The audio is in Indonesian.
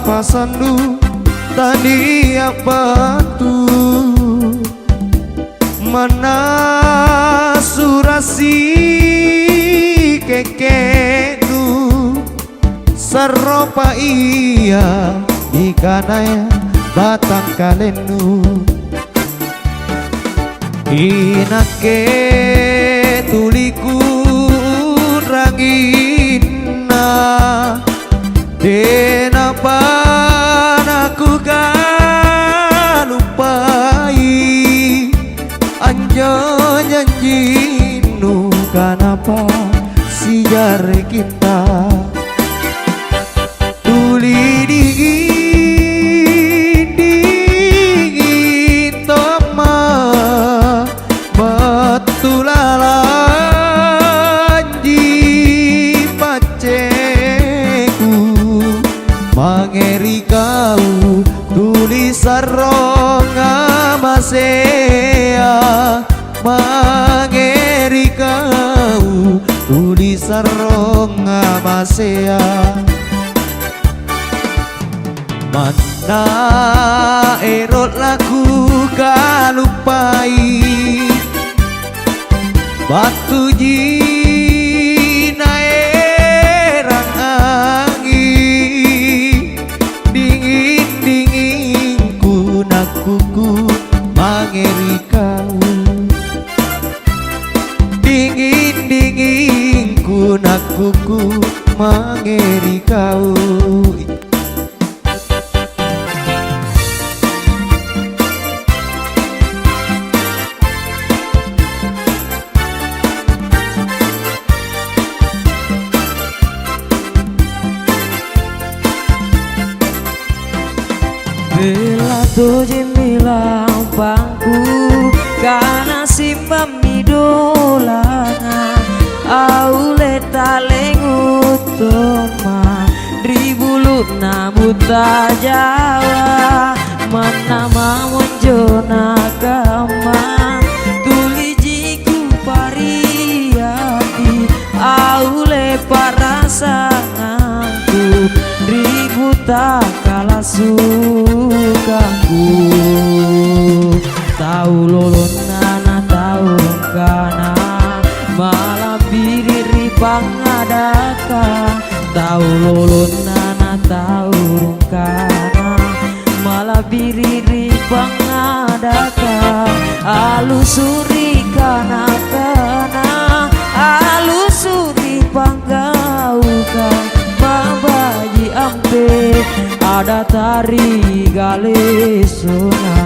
apa sandu tadi apa tuh mana surasi kekenu seropa iya ikanaya batang kalenu inake tuliku rangina denapa aku kalupai anjo janjinu kenapa si jari kita tuli dingin toma betulalanji paceku mangeri kau tulis saronga masea mangeri kau tulis saronga masea mana erot laku kalupai batu jina erang angin dingin kunakuku mangeri kau dingin kunakuku mangeri kau Bela doje milang pangku karena simpam idolana aule taleng utama dribulu namu tak jawa mana mau jona kama tuli jiku pariati aule parasanganku ribu tak kalah sukaku tahu lolon nana tahu kana malah biriri pangadaka tahu lolon nana tahu kana malah biriri pangadaka alusuri kana kana alusuri panggauka mabaji ampe ada tari galesona